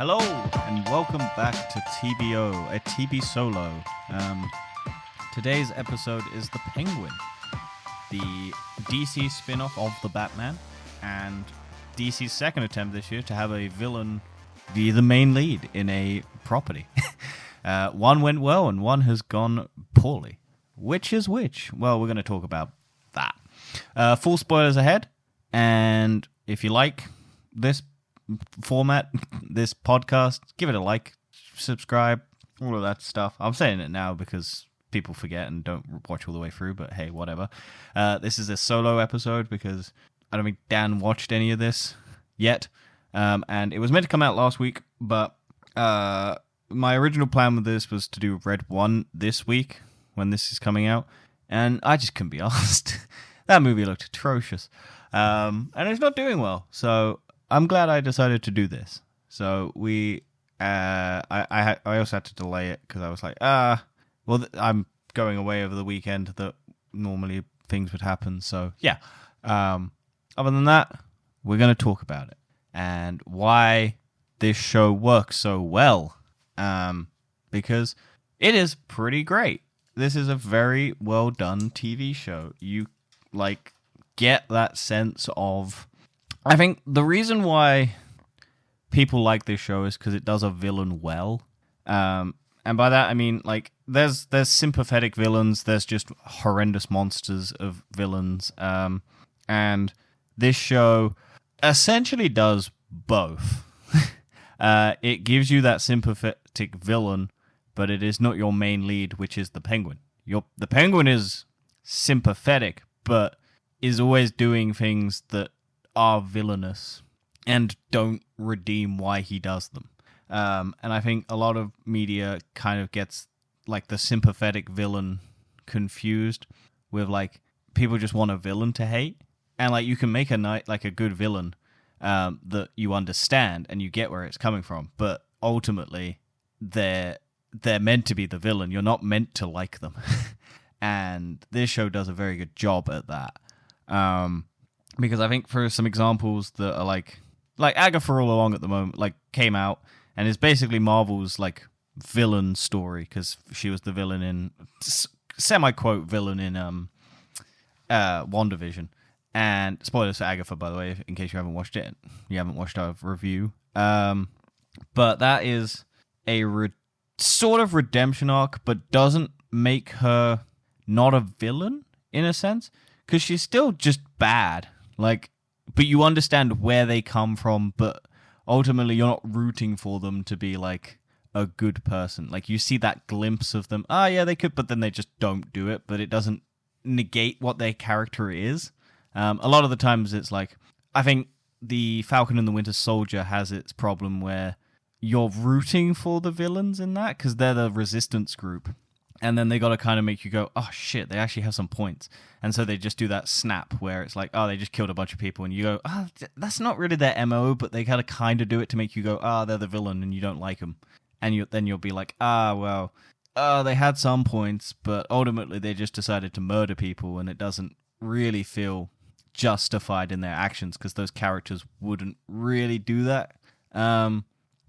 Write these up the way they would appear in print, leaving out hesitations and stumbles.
Hello and welcome back to TBO, a TBSOLO. Today's episode is The Penguin, the DC spin-off of the Batman, and DC's second attempt this year to have a villain be the main lead in a property. One went well and one has gone poorly. Which is which? Well, we're going to talk about that. Full spoilers ahead, and if you like this format, this podcast, give it a like, subscribe, all of that stuff. I'm saying it now because people forget and don't watch all the way through, but hey, whatever. This is a solo episode because I don't think Dan watched any of this yet, and it was meant to come out last week, but my original plan with this was to do Red 1 this week when this is coming out, and I just couldn't be asked. That movie looked atrocious, and it's not doing well, so I'm glad I decided to do this. So I also had to delay it because I was like, I'm going away over the weekend that normally things would happen. So yeah, other than that, we're going to talk about it and why this show works so well, because it is pretty great. This is a very well done TV show. You get that sense of, I think the reason why people like this show is because it does a villain well. And by that, I mean, there's sympathetic villains, there's just horrendous monsters of villains. And this show essentially does both. It gives you that sympathetic villain, but it is not your main lead, which is the Penguin. The Penguin is sympathetic, but is always doing things that are villainous and don't redeem why he does them. And I think a lot of media kind of gets the sympathetic villain confused with people just want a villain to hate. And you can make a good villain that you understand and you get where it's coming from, but ultimately they're meant to be the villain. You're not meant to like them. And this show does a very good job at that. Because I think for some examples that are like Agatha All Along at the moment, came out and is basically Marvel's villain story because she was the villain in semi-quote villain in WandaVision. And spoilers for Agatha, by the way, in case you haven't watched it, you haven't watched our review. But that is a sort of redemption arc, but doesn't make her not a villain in a sense because she's still just bad. But you understand where they come from, but ultimately you're not rooting for them to be a good person. You see that glimpse of them. Oh yeah, they could, but then they just don't do it. But it doesn't negate what their character is. A lot of the times it's I think the Falcon and the Winter Soldier has its problem where you're rooting for the villains in that because they're the resistance group. And then they got to kind of make you go, oh shit, they actually have some points. And so they just do that snap where it's they just killed a bunch of people. And you go, that's not really their MO, but they gotta kind of do it to make you go, they're the villain and you don't like them. And then you'll be like, they had some points, but ultimately they just decided to murder people and it doesn't really feel justified in their actions because those characters wouldn't really do that.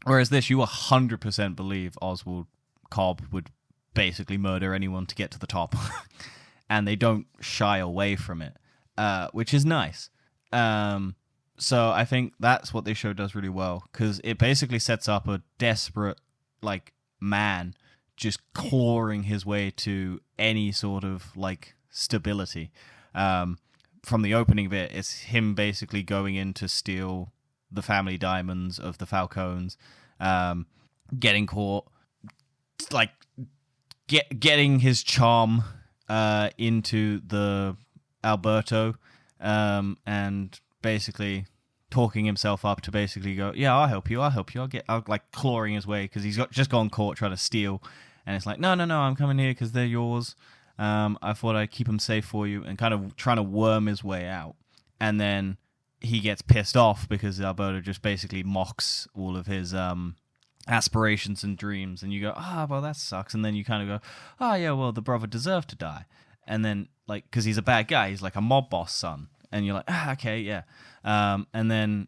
Whereas this, you 100% believe Oswald Cobb would basically murder anyone to get to the top. And they don't shy away from it, which is nice. So I think that's what this show does really well because it basically sets up a desperate man just clawing his way to any sort of stability. From the opening bit, it's him basically going in to steal the family diamonds of the Falcons, getting caught, getting his charm into the Alberto, and basically talking himself up to basically go, yeah, I'll help you, I'll clawing his way because he's just gone caught trying to steal, and it's no, I'm coming here because they're yours. I thought I'd keep them safe for you, and kind of trying to worm his way out, and then he gets pissed off because Alberto just basically mocks all of his aspirations and dreams, and you go, well, that sucks, and then you kind of go, yeah, well, the brother deserved to die, and then because he's a bad guy, he's a mob boss son, and you're okay, yeah, and then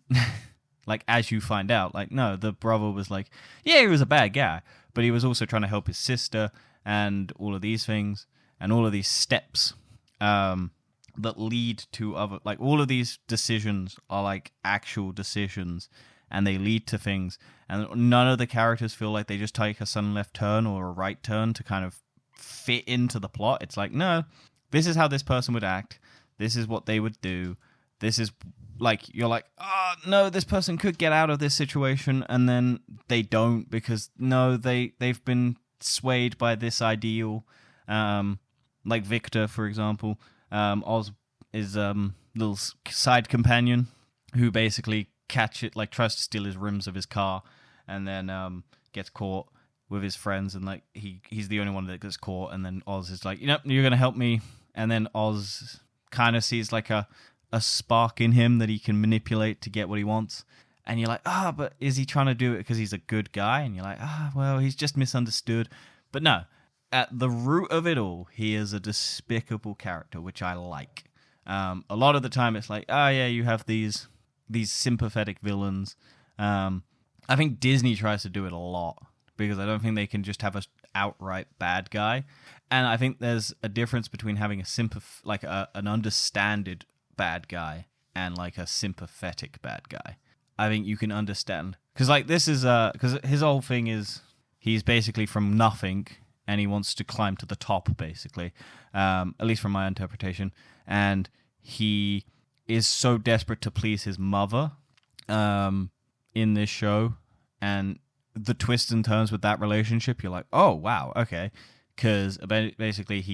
like, as you find out, like, no, the brother was like, yeah, he was a bad guy, but he was also trying to help his sister and all of these things and all of these steps that lead to other, like, all of these decisions are like actual decisions and they lead to things, and none of the characters feel like they just take a sudden left turn or a right turn to kind of fit into the plot. It's like, no, this is how this person would act, this is what they would do, this is, like, you're like, oh no, this person could get out of this situation, and then they don't, because no, they've been swayed by this ideal. Like Victor, for example, Oz is little side companion who basically tries to steal his rims of his car, and then gets caught with his friends, and like he's the only one that gets caught, and then Oz is like, you know, you're gonna help me, and then Oz kind of sees like a spark in him that he can manipulate to get what he wants, and you're like, but is he trying to do it because he's a good guy? And you're like, well, he's just misunderstood. But no, at the root of it all, he is a despicable character, which I like. A lot of the time it's like, yeah, you have these sympathetic villains. I think Disney tries to do it a lot, because I don't think they can just have a outright bad guy. And I think there's a difference between having an understanded bad guy and like a sympathetic bad guy. I think you can understand, because like this is because his whole thing is he's basically from nothing and he wants to climb to the top, basically, at least from my interpretation, and he is so desperate to please his mother in this show, and the twists and turns with that relationship, you're like, oh wow, okay, because basically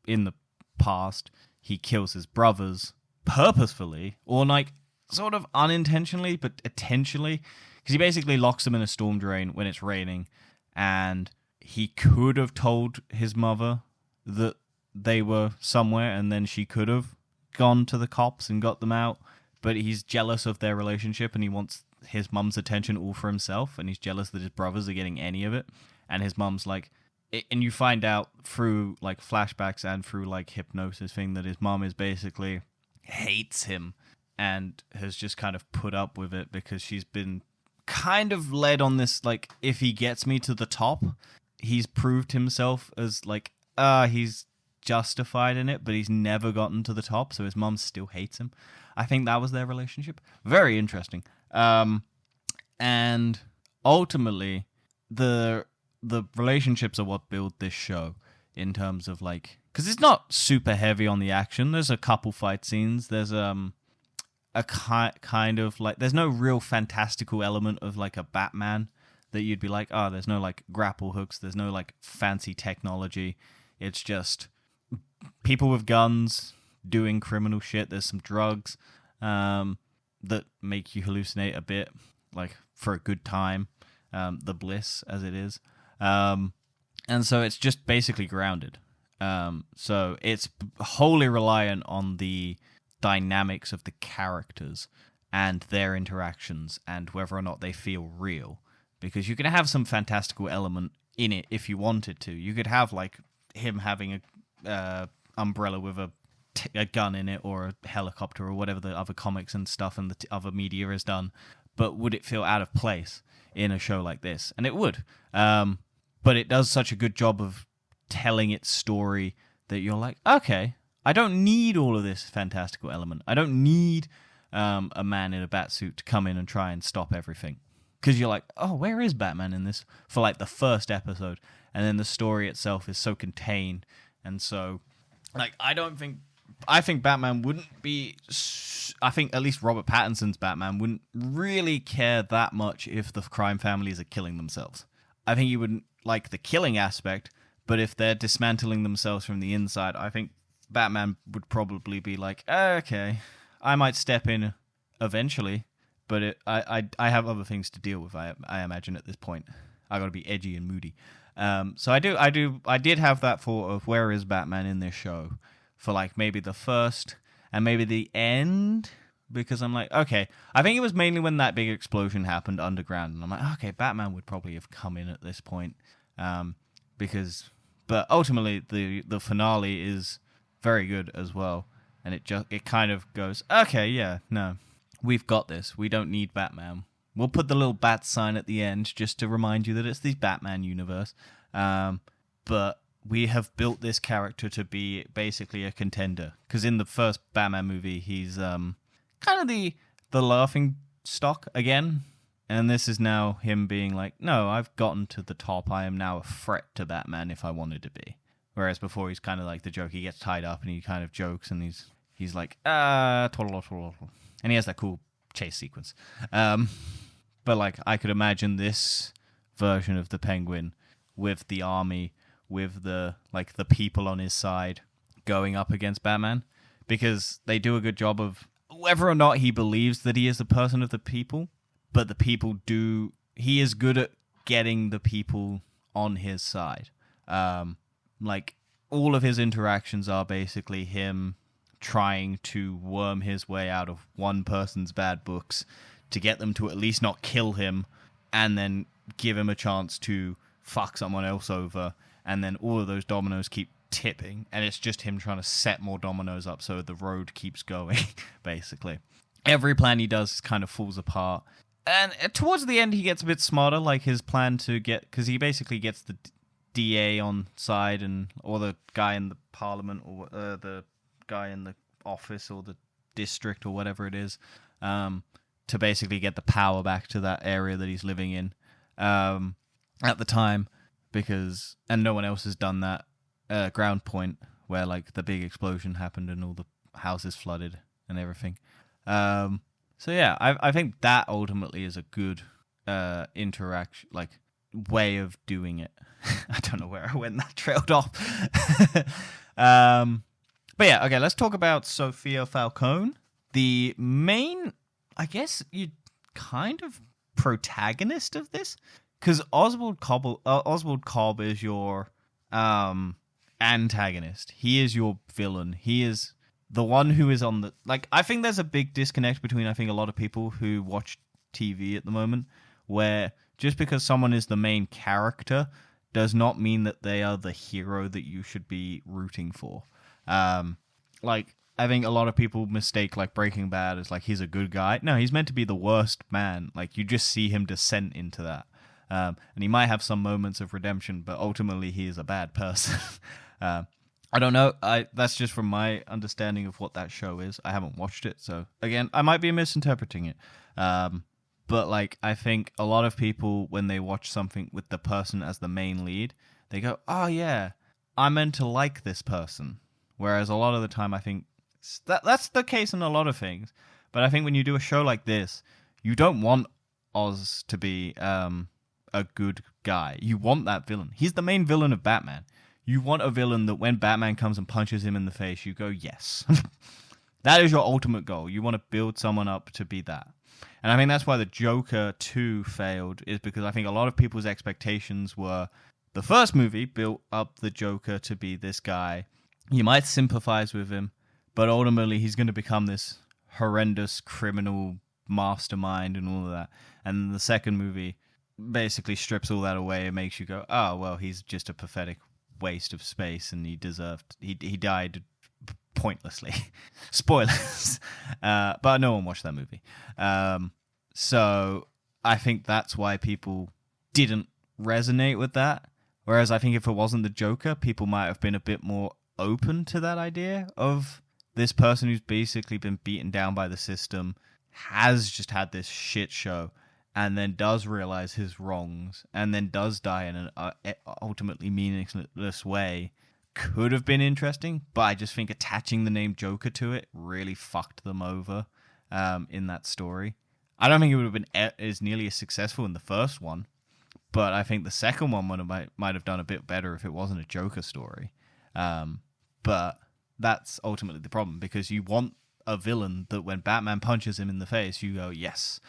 in the past he kills his brothers purposefully, or like sort of unintentionally but intentionally, because he basically locks them in a storm drain when it's raining, and he could have told his mother that they were somewhere, and then she could have gone to the cops and got them out, but he's jealous of their relationship and he wants his mum's attention all for himself, and he's jealous that his brothers are getting any of it, and his mum's like, and you find out through like flashbacks and through like hypnosis thing that his mum is basically hates him and has just kind of put up with it because she's been kind of led on this, like, if he gets me to the top, he's proved himself as like, he's justified in it, but he's never gotten to the top, so his mum still hates him. I think that was their relationship. Very interesting. And ultimately, the relationships are what build this show in terms of like, because it's not super heavy on the action. There's a couple fight scenes. There's a kind of like, there's no real fantastical element of like a Batman that you'd be like, there's no like grapple hooks. There's no like fancy technology. It's just people with guns doing criminal shit. There's some drugs that make you hallucinate a bit, like for a good time, the bliss as it is. And so it's just basically grounded. So it's wholly reliant on the dynamics of the characters and their interactions and whether or not they feel real. Because you can have some fantastical element in it if you wanted to. You could have like him having a umbrella with a gun in it, or a helicopter, or whatever the other comics and stuff and the other media has done. But would it feel out of place in a show like this? And it would. But it does such a good job of telling its story that you're like, okay, I don't need all of this fantastical element. I don't need a man in a bat suit to come in and try and stop everything. Because you're like, oh, where is Batman in this? For like the first episode. And then the story itself is so contained. And so, like, I think Batman wouldn't be... I think at least Robert Pattinson's Batman wouldn't really care that much if the crime families are killing themselves. I think he wouldn't like the killing aspect, but if they're dismantling themselves from the inside, I think Batman would probably be like, okay, I might step in eventually, but I have other things to deal with, I imagine at this point. I gotta be edgy and moody. So I did have that thought of where is Batman in this show for like maybe the first and maybe the end, because I'm like, okay, I think it was mainly when that big explosion happened underground, and I'm like, okay, Batman would probably have come in at this point, but ultimately the finale is very good as well, and it kind of goes, okay, yeah, no, we've got this. We don't need Batman. We'll put the little bat sign at the end just to remind you that it's the Batman universe. But we have built this character to be basically a contender. Because in the first Batman movie, he's kind of the laughing stock again. And this is now him being like, no, I've gotten to the top. I am now a threat to Batman if I wanted to be. Whereas before, he's kind of like the joke. He gets tied up and he kind of jokes and he's like, twaddle. And he has that cool chase sequence. But like, I could imagine this version of the Penguin with the army, with the people on his side going up against Batman, because they do a good job of whether or not he believes that he is a person of the people, but the people do. He is good at getting the people on his side. Like all of his interactions are basically him trying to worm his way out of one person's bad books to get them to at least not kill him, and then give him a chance to fuck someone else over, and then all of those dominoes keep tipping, and it's just him trying to set more dominoes up so the road keeps going, basically. Every plan he does kind of falls apart, and towards the end he gets a bit smarter, like his plan to get, because he basically gets the DA on side, or the guy in the parliament, or the guy in the office, or the district, or whatever it is, to basically get the power back to that area that he's living in at the time, and no one else has done that ground point where like the big explosion happened and all the houses flooded and everything. So yeah, I think that ultimately is a good interaction, like way of doing it. I don't know where I went, that trailed off. But yeah, okay, let's talk about Sophia Falcone, the main, I guess, you kind of protagonist of this, because Oswald Cobb is your antagonist. He is your villain. He is the one who is on the, like, I think there's a big disconnect between, I think, a lot of people who watch TV at the moment, where just because someone is the main character does not mean that they are the hero that you should be rooting for. Like, I think a lot of people mistake, like, Breaking Bad as, like, he's a good guy. No, he's meant to be the worst man. Like, you just see him descend into that. And he might have some moments of redemption, but ultimately he is a bad person. I don't know. That's just from my understanding of what that show is. I haven't watched it, so, again, I might be misinterpreting it. But, like, I think a lot of people, when they watch something with the person as the main lead, they go, oh, yeah, I'm meant to like this person. Whereas a lot of the time, I think that's the case in a lot of things. But I think when you do a show like this, you don't want Oz to be a good guy. You want that villain. He's the main villain of Batman. You want a villain that when Batman comes and punches him in the face, you go, yes. That is your ultimate goal. You want to build someone up to be that. And I think that's why the Joker 2 failed, is because I think a lot of people's expectations were the first movie built up the Joker to be this guy. You might sympathize with him, but ultimately he's going to become this horrendous criminal mastermind and all of that. And the second movie basically strips all that away and makes you go, oh, well, he's just a pathetic waste of space and he died pointlessly. Spoilers. But no one watched that movie. So I think that's why people didn't resonate with that. Whereas I think if it wasn't the Joker, people might have been a bit more open to that idea of this person who's basically been beaten down by the system, has just had this shit show, and then does realize his wrongs, and then does die in an ultimately meaningless way. Could have been interesting, but I just think attaching the name Joker to it really fucked them over in that story. I don't think it would have been as nearly as successful in the first one, but I think the second one might have done a bit better if it wasn't a Joker story. But that's ultimately the problem, because you want a villain that when Batman punches him in the face, you go, yes,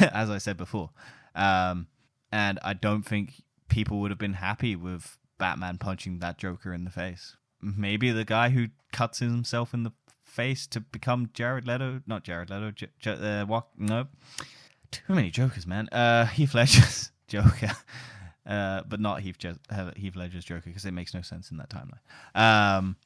as I said before. And I don't think people would have been happy with Batman punching that Joker in the face. Maybe the guy who cuts himself in the face to become Jared Leto, not Jared Leto, no, too many Jokers, man. Heath Ledger's Joker, but not Heath Ledger's Joker, because it makes no sense in that timeline.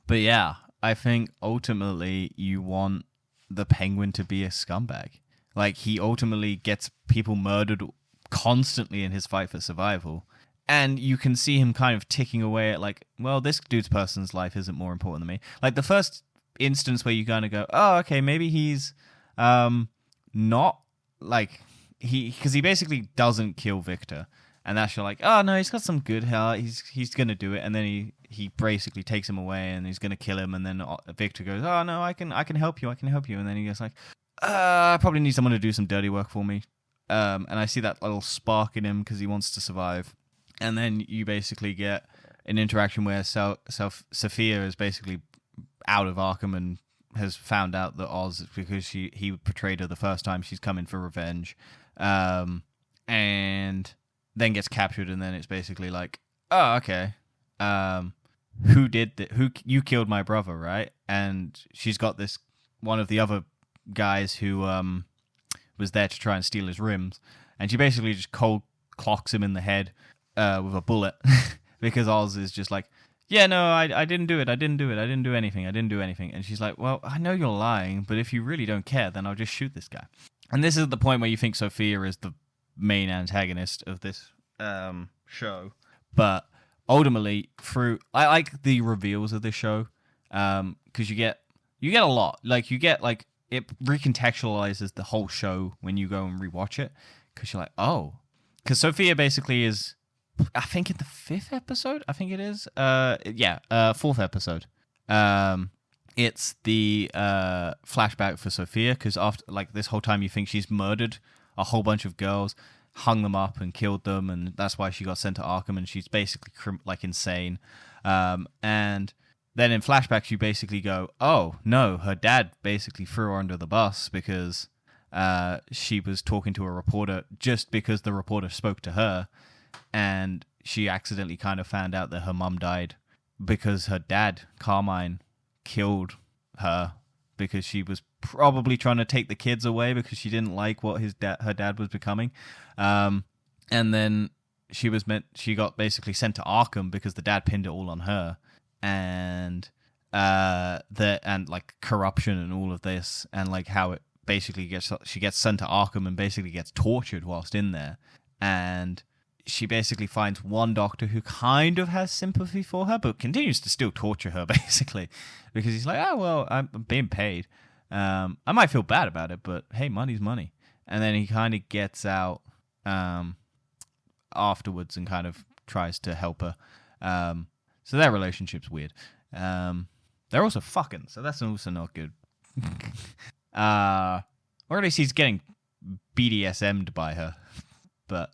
But yeah, I think ultimately you want the Penguin to be a scumbag. Like, he ultimately gets people murdered constantly in his fight for survival. And you can see him kind of ticking away at, like, well, this person's life isn't more important than me. Like, the first instance where you kind of go, oh, okay, maybe he's not, like, because he basically doesn't kill Victor. And that's you're like, oh, no, he's got some good heart. He's going to do it. And then he basically takes him away and he's going to kill him. And then Victor goes, oh, no, I can help you. I can help you. And then he goes like, I probably need someone to do some dirty work for me. And I see that little spark in him because he wants to survive. And then you basically get an interaction where Sophia is basically out of Arkham and has found out that Oz, because he betrayed her the first time, she's coming for revenge. And then gets captured, and then it's basically like, oh, okay. Who did that? You killed my brother, right? And she's got this, one of the other guys who was there to try and steal his rims. And she basically just cold clocks him in the head with a bullet because Oz is just like, yeah, no, I didn't do it. I didn't do anything. And she's like, well, I know you're lying, but if you really don't care, then I'll just shoot this guy. And this is the point where you think Sophia is the main antagonist of this show. But ultimately, I like the reveals of this show because you get a lot. Like, you get, like, it recontextualizes the whole show when you go and rewatch it because you're like, oh. Because Sophia basically is, I think in the 5th episode, I think it is. 4th episode. It's the flashback for Sophia because after, like, this whole time you think she's murdered a whole bunch of girls, hung them up and killed them, and that's why she got sent to Arkham, and she's basically insane. And then in flashbacks you basically go, oh no, her dad basically threw her under the bus because she was talking to a reporter just because the reporter spoke to her. And she accidentally kind of found out that her mum died because her dad, Carmine, killed her because she was probably trying to take the kids away because she didn't like what her dad was becoming. And then she got basically sent to Arkham because the dad pinned it all on her. And like corruption and all of this, and like how it basically she gets sent to Arkham and basically gets tortured whilst in there. And she basically finds one doctor who kind of has sympathy for her, but continues to still torture her, basically. Because he's like, oh, well, I'm being paid. I might feel bad about it, but hey, money's money. And then he kind of gets out afterwards and kind of tries to help her. So their relationship's weird. They're also fucking, so that's also not good. Or at least he's getting BDSM'd by her. But...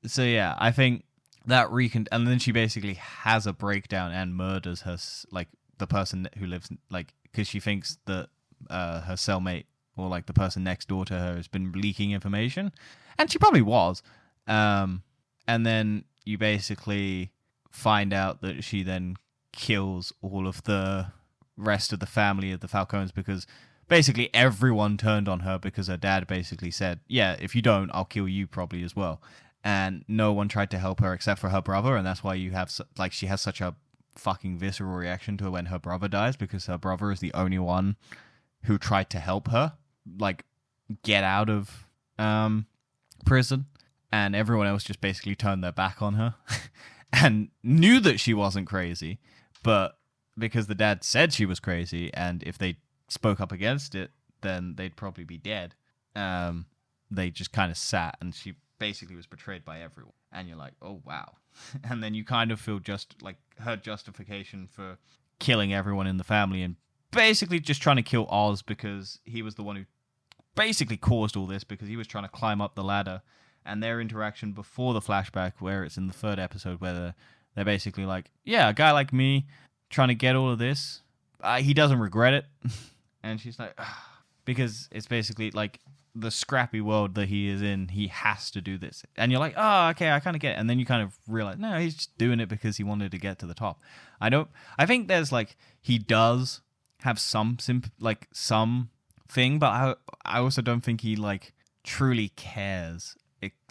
so yeah, I think that and then she basically has a breakdown and murders her, like, the person who lives, like, because she thinks that her cellmate or like the person next door to her has been leaking information, and she probably was. And then you basically find out that she then kills all of the rest of the family of the Falcones because basically everyone turned on her because her dad basically said, yeah, if you don't, I'll kill you probably as well. And no one tried to help her except for her brother, and that's why you have, like, she has such a fucking visceral reaction to when her brother dies, because her brother is the only one who tried to help her, like, get out of prison, and everyone else just basically turned their back on her and knew that she wasn't crazy, but because the dad said she was crazy, and if they spoke up against it, then they'd probably be dead. They just kind of sat, and she basically was betrayed by everyone. And you're like, oh, wow. And then you kind of feel just like her justification for killing everyone in the family and basically just trying to kill Oz because he was the one who basically caused all this because he was trying to climb up the ladder. And their interaction before the flashback, where it's in the 3rd episode, where they're basically like, yeah, a guy like me trying to get all of this, he doesn't regret it. And she's like, ugh. Because it's basically like the scrappy world that he is in, he has to do this. And you're like, oh, okay, I kind of get it. And then you kind of realize, no, he's just doing it because he wanted to get to the top. I think there's like, he does have some thing, but I also don't think he like truly cares.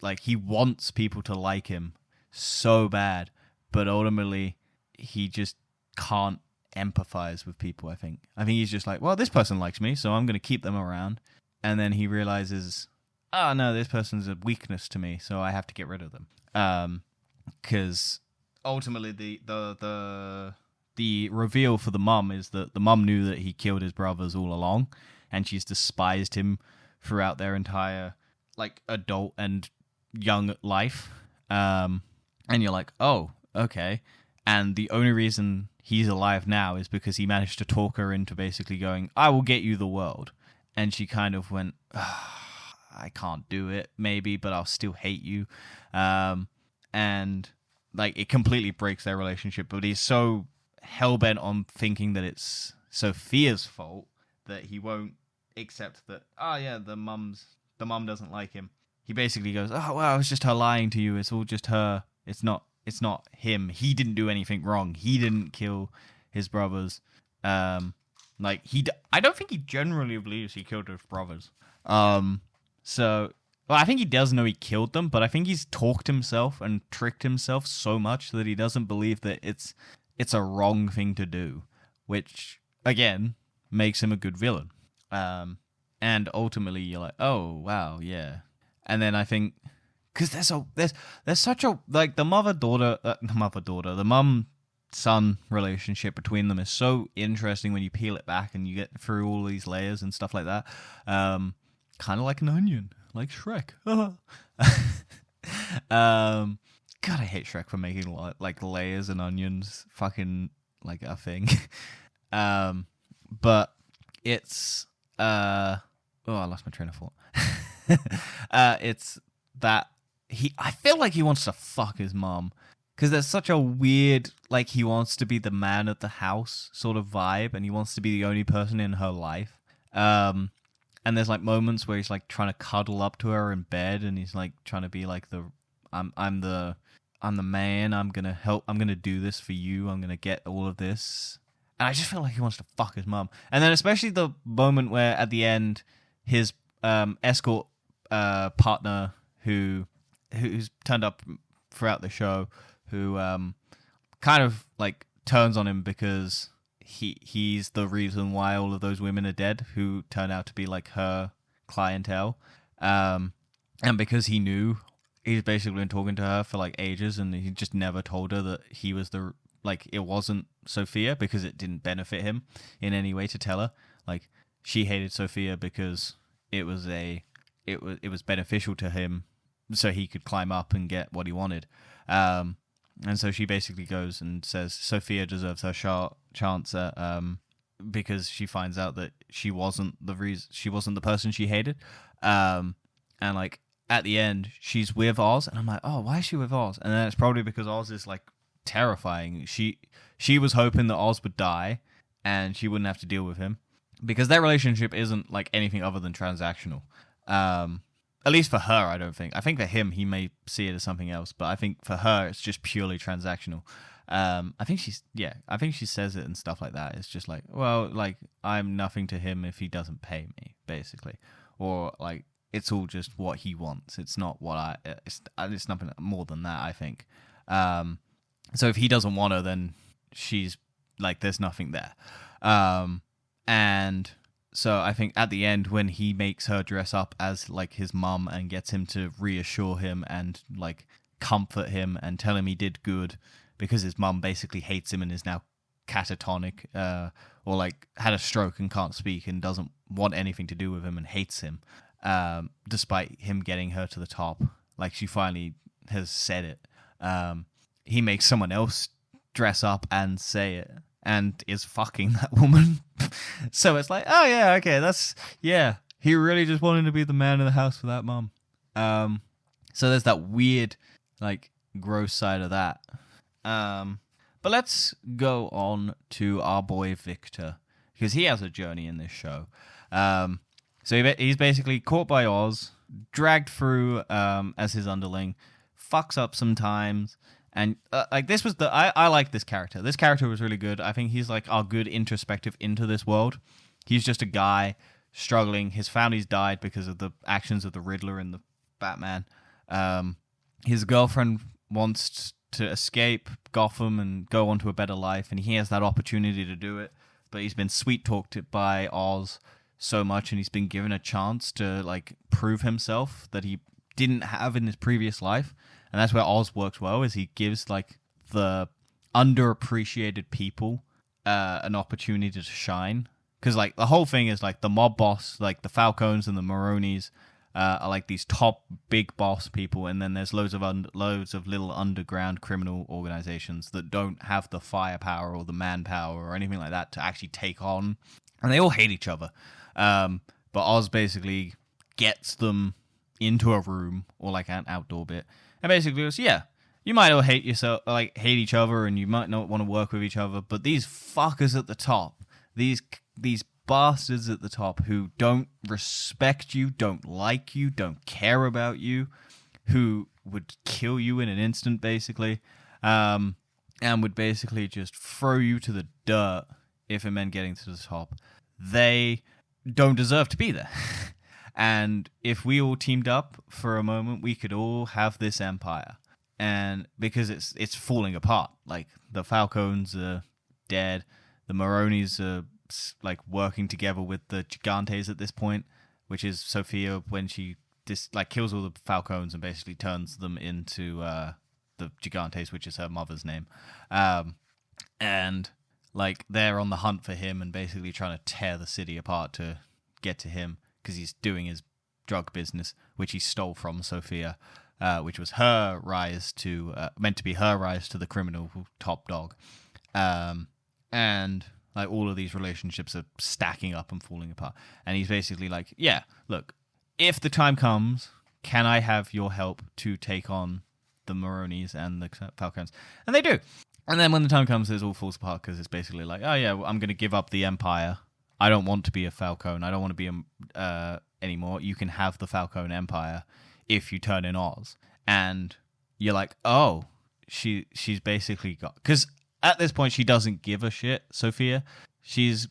Like, he wants people to like him so bad, but ultimately he just can't empathize with people. I think he's just like, well, this person likes me, so I'm going to keep them around. And then he realizes, oh no, this person's a weakness to me, so I have to get rid of them. Because ultimately the reveal for the mum is that the mum knew that he killed his brothers all along, and she's despised him throughout their entire like adult and young life. And you're like, oh, okay. And the only reason he's alive now is because he managed to talk her into basically going, I will get you the world. And she kind of went, I can't do it, maybe, but I'll still hate you. And like it completely breaks their relationship. But he's so hell-bent on thinking that it's Sophia's fault that he won't accept that, oh yeah, the mum doesn't like him. He basically goes, oh well, it's just her lying to you. It's all just her. It's not him. He didn't do anything wrong. He didn't kill his brothers. I don't think he generally believes he killed his brothers. I think he does know he killed them, but I think he's talked himself and tricked himself so much that he doesn't believe that it's a wrong thing to do, which again makes him a good villain. And ultimately you're like, oh wow, yeah. And then I think because there's such a like the the mum-son relationship between them is so interesting when you peel it back and you get through all these layers and stuff like that. Kind of like an onion, like Shrek. God, I hate Shrek for making like layers and onions fucking like a thing. But it's I lost my train of thought. It's that I feel like he wants to fuck his mom because there's such a weird like he wants to be the man of the house sort of vibe, and he wants to be the only person in her life. And there's like moments where he's like trying to cuddle up to her in bed, and he's like trying to be like I'm the man. I'm gonna help. I'm gonna do this for you. I'm gonna get all of this. And I just feel like he wants to fuck his mum. And then especially the moment where at the end his escort partner who's turned up throughout the show, who kind of like turns on him because he's the reason why all of those women are dead, who turn out to be like her clientele, and because he knew, he's basically been talking to her for like ages, and he just never told her that he was it wasn't Sophia, because it didn't benefit him in any way to tell her. Like she hated Sophia because it was beneficial to him, so he could climb up and get what he wanted. And so she basically goes and says Sophia deserves her chance because she finds out that she wasn't the person she hated. And like at the end, she's with Oz, and I'm like, oh, why is she with Oz? And then it's probably because Oz is like terrifying. She was hoping that Oz would die and she wouldn't have to deal with him, because their relationship isn't like anything other than transactional. At least for her, I don't think. I think for him, he may see it as something else, but I think for her, it's just purely transactional. I think she says it and stuff like that. It's just like, well, like I'm nothing to him if he doesn't pay me, basically, or like it's all just what he wants. It's not what it's nothing more than that, I think. So if he doesn't want her, then she's like, there's nothing there. And so I think at the end, when he makes her dress up as like his mum and gets him to reassure him and like comfort him and tell him he did good, because his mum basically hates him and is now catatonic, or like had a stroke and can't speak and doesn't want anything to do with him and hates him, despite him getting her to the top. Like she finally has said it. He makes someone else dress up and say it, and is fucking that woman. So it's like, oh yeah, okay, he really just wanted to be the man in the house for that mum. So there's that weird, like, gross side of that. But let's go on to our boy Victor, because he has a journey in this show. So he's basically caught by Oz, dragged through as his underling, fucks up sometimes. And like this was I like this character. This character was really good. I think he's like our good introspective into this world. He's just a guy struggling. His family's died because of the actions of the Riddler and the Batman. His girlfriend wants to escape Gotham and go on to a better life, and he has that opportunity to do it, but he's been sweet-talked by Oz so much, and he's been given a chance to, like, prove himself that he didn't have in his previous life. And that's where Oz works well, is he gives, like, the underappreciated people an opportunity to shine. Because, like, the whole thing is, like, the mob boss, like, the Falcones and the Maronis are, like, these top big boss people, and then there's loads of little underground criminal organizations that don't have the firepower or the manpower or anything like that to actually take on. And they all hate each other. But Oz basically gets them into a room or, like, an outdoor bit. And basically goes, yeah, you might all hate each other, and you might not want to work with each other, but these fuckers at the top, these bastards at the top who don't respect you, don't like you, don't care about you, who would kill you in an instant, basically, and would basically just throw you to the dirt if it meant getting to the top, they don't deserve to be there. And if we all teamed up for a moment, we could all have this empire. And because it's falling apart. Like, the Falcones are dead, the Maronis are, like, working together with the Gigantes at this point, which is Sophia when she kills all the Falcones and basically turns them into the Gigantes, which is her mother's name. And, like, they're on the hunt for him and basically trying to tear the city apart to get to him, because he's doing his drug business, which he stole from Sophia, which was her rise to, meant to be her rise to the criminal top dog. And, like, all of these relationships are stacking up and falling apart. And he's basically like, yeah, look, if the time comes, can I have your help to take on the Maronis and the Falcons? And they do. And then when the time comes, it all falls apart, because it's basically like, oh yeah, well, I'm going to give up the empire. I don't want to be a Falcone. I don't want to be anymore. You can have the Falcone Empire if you turn in Oz. And you're like, oh, she's basically got... Because at this point, she doesn't give a shit, Sophia. She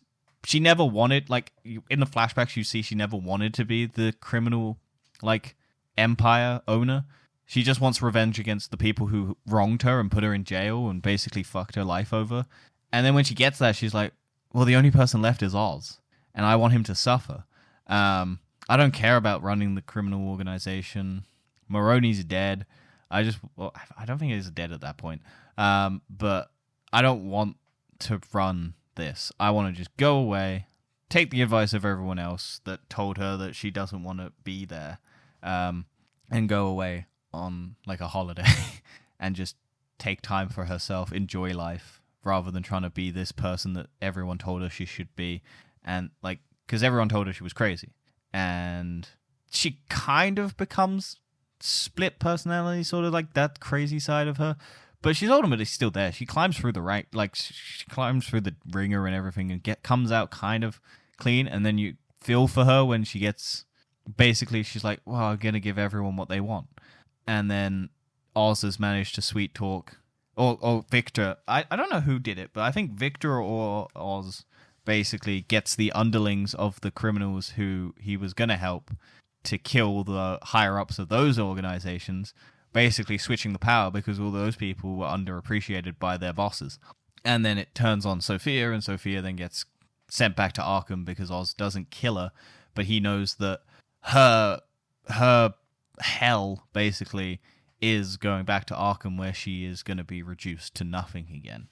never wanted... Like, in the flashbacks, you see she never wanted to be the criminal, like, empire owner. She just wants revenge against the people who wronged her and put her in jail and basically fucked her life over. And then when she gets there, she's like, well, the only person left is Oz, and I want him to suffer. I don't care about running the criminal organization. Maroni's dead. I don't think he's dead at that point. But I don't want to run this. I want to just go away, take the advice of everyone else that told her that she doesn't want to be there, and go away on, like, a holiday and just take time for herself, enjoy life, rather than trying to be this person that everyone told her she should be. And, like, because everyone told her she was crazy. And she kind of becomes split personality, sort of like that crazy side of her. But she's ultimately still there. She climbs through the rank, like, she climbs through the ringer and everything and comes out kind of clean. And then you feel for her when she gets, basically, she's like, well, I'm going to give everyone what they want. And then Oz has managed to sweet talk, or Victor. I don't know who did it, but I think Victor or Oz basically gets the underlings of the criminals who he was going to help to kill the higher-ups of those organizations, basically switching the power because all those people were underappreciated by their bosses. And then it turns on Sophia, and Sophia then gets sent back to Arkham because Oz doesn't kill her, but he knows that her hell, basically, is going back to Arkham, where she is going to be reduced to nothing again.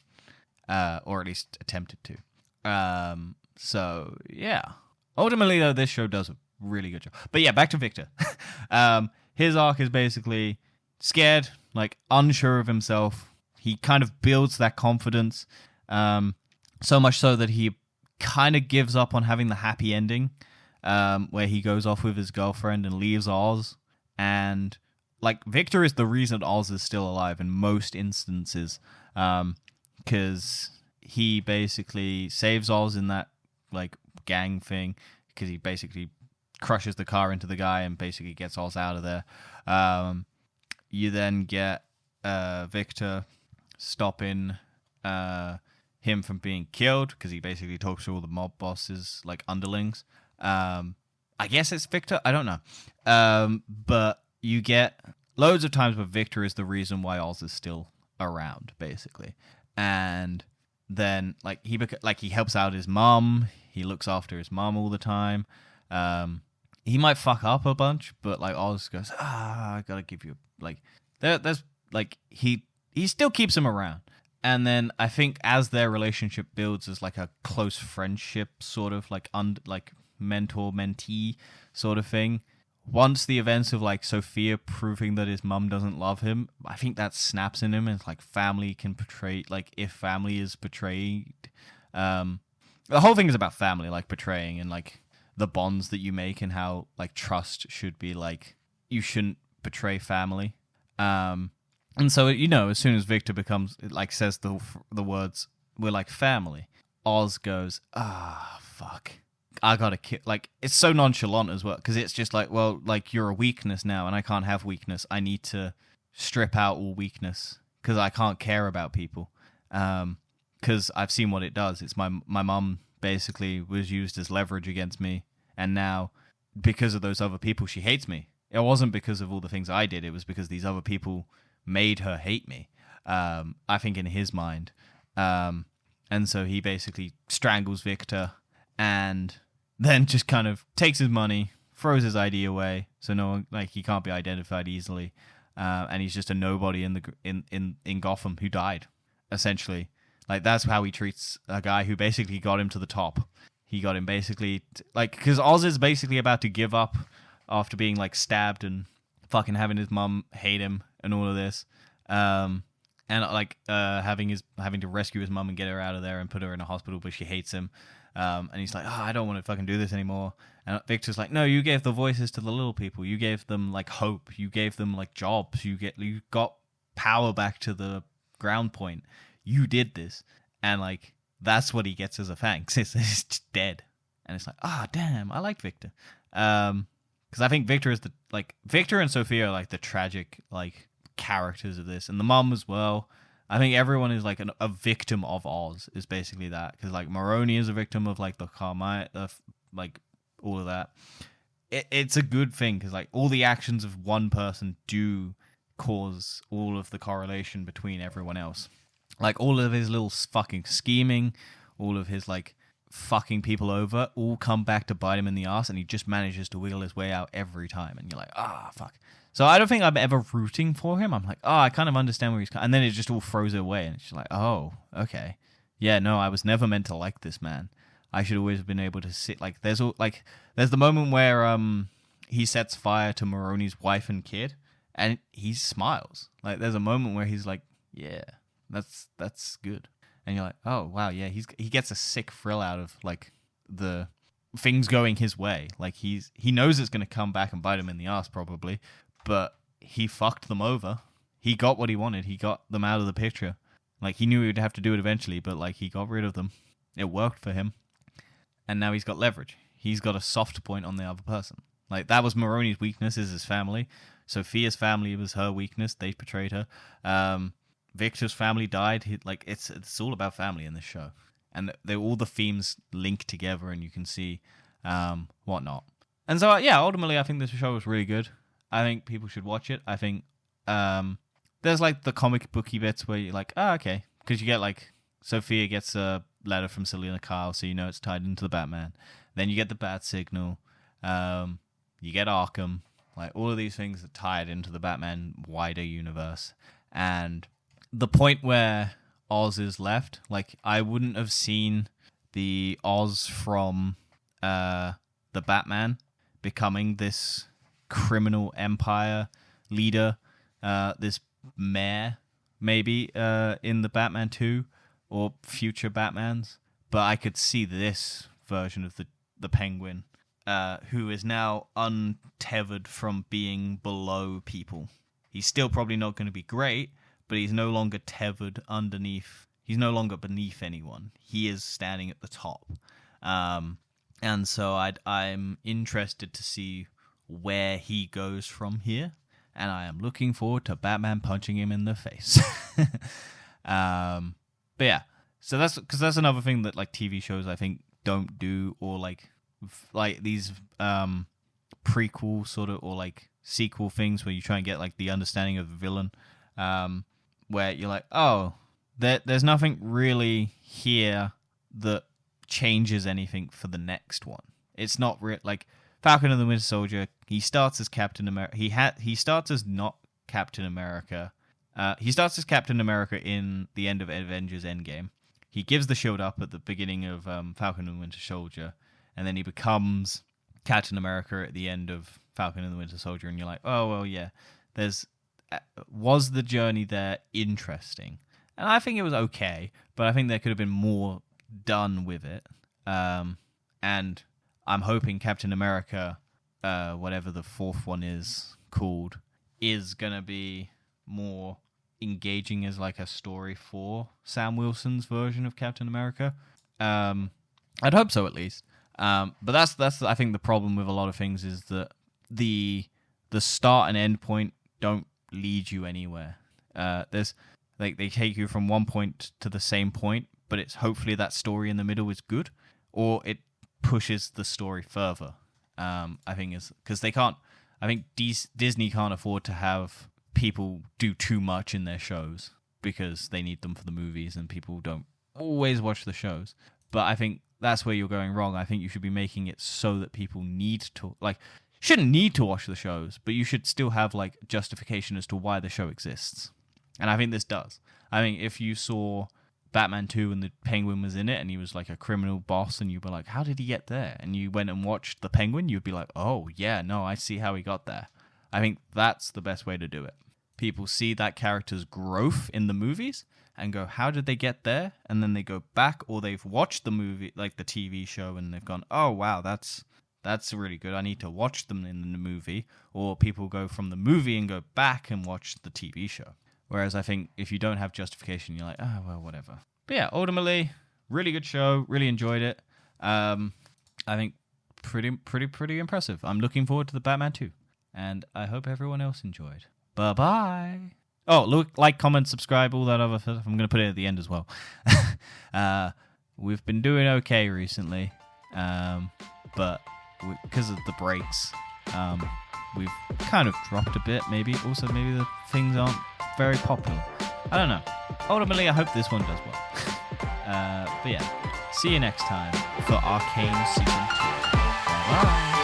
Or at least attempted to. So, yeah. Ultimately, though, this show does a really good job. But yeah, back to Victor. His arc is basically scared, like, unsure of himself. He kind of builds that confidence, so much so that he kind of gives up on having the happy ending, where he goes off with his girlfriend and leaves Oz. And, like, Victor is the reason Oz is still alive in most instances, because he basically saves Oz in that, like, gang thing, because he basically crushes the car into the guy and basically gets Oz out of there. You then get Victor stopping him from being killed, because he basically talks to all the mob bosses, like, underlings. I guess it's Victor. I don't know. But you get loads of times where Victor is the reason why Oz is still around basically, and then like he helps out his mom. He looks after his mom all the time. He might fuck up a bunch, but like Oz goes, I gotta give you like there's like he still keeps him around. And then I think as their relationship builds as like a close friendship, sort of like like mentor mentee sort of thing. Once the events of like Sophia proving that his mum doesn't love him, I think that snaps in him, and it's like family can betray. Like if family is betrayed, the whole thing is about family, like betraying and like the bonds that you make and how like trust should be like you shouldn't betray family. And so as soon as Victor becomes like says the words "we're like family," Oz goes, fuck. I gotta kill. Like it's so nonchalant as well, because it's just like, well, like you're a weakness now, and I can't have weakness. I need to strip out all weakness because I can't care about people. Because I've seen what it does. It's my mum basically was used as leverage against me, and now because of those other people, she hates me. It wasn't because of all the things I did. It was because these other people made her hate me. I think in his mind, and so he basically strangles Victor and then just kind of takes his money, throws his ID away, so no one, like, he can't be identified easily, and he's just a nobody in Gotham who died, essentially. Like that's how he treats a guy who basically got him to the top. He got him basically like, because Oz is basically about to give up after being like stabbed and fucking having his mum hate him and all of this, and like having to rescue his mum and get her out of there and put her in a hospital, but she hates him. And he's like, I don't want to fucking do this anymore. And Victor's like, no, you gave the voices to the little people. You gave them like hope. You gave them like jobs. You got power back to the ground point. You did this. And like, that's what he gets as a thanks. It's just dead. And it's like, damn, I like Victor. Because I think Victor and Sophia are like the tragic like characters of this, and the mom as well. I think everyone is like a victim of Oz, is basically that. Because like Maroni is a victim of like the Carmine, like all of that. It's a good thing because like all the actions of one person do cause all of the correlation between everyone else. Like all of his little fucking scheming, all of his like fucking people over, all come back to bite him in the ass, and he just manages to wiggle his way out every time. And you're like, fuck. So I don't think I'm ever rooting for him. I'm like, I kind of understand where he's coming. And then it just all throws it away. And it's just like, okay. Yeah, no, I was never meant to like this man. I should always have been able to sit. Like, there's the moment where he sets fire to Maroni's wife and kid, and he smiles. Like, there's a moment where he's like, yeah, that's good. And you're like, oh, wow, yeah, he gets a sick thrill out of, like, the things going his way. Like, he knows it's going to come back and bite him in the ass, probably. But he fucked them over. He got what he wanted. He got them out of the picture. Like, he knew he would have to do it eventually, but, like, he got rid of them. It worked for him. And now he's got leverage. He's got a soft point on the other person. Like, that was Maroni's weakness, is his family. Sophia's family was her weakness. They betrayed her. Victor's family died. It's all about family in this show. And all the themes link together, and you can see whatnot. And so, ultimately, I think this show was really good. I think people should watch it. I think there's like the comic booky bits where you're like, okay. Because you get like, Sophia gets a letter from Selena Kyle, so you know it's tied into the Batman. Then you get the Bat Signal. You get Arkham. Like, all of these things are tied into the Batman wider universe. And the point where Oz is left, like, I wouldn't have seen the Oz from the Batman becoming this criminal empire leader, this mayor, maybe, in the Batman 2 or future Batmans. But I could see this version of the Penguin, who is now untethered from being below people. He's still probably not going to be great, but he's no longer tethered underneath. He's no longer beneath anyone. He is standing at the top. And so I'm interested to see where he goes from here, and I am looking forward to Batman punching him in the face. But yeah, so that's another thing that like TV shows I think don't do, or like these prequel sort of, or like sequel things where you try and get like the understanding of the villain. where you're like, oh, there's nothing really here that changes anything for the next one. It's not like Falcon and the Winter Soldier. He starts as Captain America. He starts as not Captain America. He starts as Captain America in the end of Avengers Endgame. He gives the shield up at the beginning of Falcon and the Winter Soldier, and then he becomes Captain America at the end of Falcon and the Winter Soldier, and you're like, oh, well, yeah, was the journey there interesting? And I think it was okay, but I think there could have been more done with it. And I'm hoping Captain America, whatever the fourth one is called, is going to be more engaging as like a story for Sam Wilson's version of Captain America. I'd hope so, at least. But that's I think the problem with a lot of things is that the start and end point don't lead you anywhere. There's like they take you from one point to the same point, but it's hopefully that story in the middle is good, or it pushes the story further. I think is because they can't. I think Disney can't afford to have people do too much in their shows because they need them for the movies, and people don't always watch the shows. But I think that's where you're going wrong. I think you should be making it so that people shouldn't need to watch the shows, but you should still have like justification as to why the show exists. And I think this does. I mean, if you saw Batman 2 and the Penguin was in it and he was like a criminal boss and you were like, how did he get there? And you went and watched the Penguin, you'd be like, oh yeah, no, I see how he got there. I think that's the best way to do it. People see that character's growth in the movies and go, how did they get there? And then they go back, or they've watched the movie, like the TV show, and they've gone, oh wow, that's really good. I need to watch them in the movie. Or people go from the movie and go back and watch the TV show. Whereas I think if you don't have justification, you're like, oh, well, whatever. But yeah, ultimately, really good show. Really enjoyed it. I think pretty impressive. I'm looking forward to the Batman 2. And I hope everyone else enjoyed. Bye-bye. Oh, look, like, comment, subscribe, all that other stuff. I'm going to put it at the end as well. We've been doing okay recently. But because of the breaks, we've kind of dropped a bit, maybe. Also, maybe the things aren't very popular. I don't know. Ultimately, I hope this one does well. But yeah, see you next time for Arcane Season 2. Bye-bye.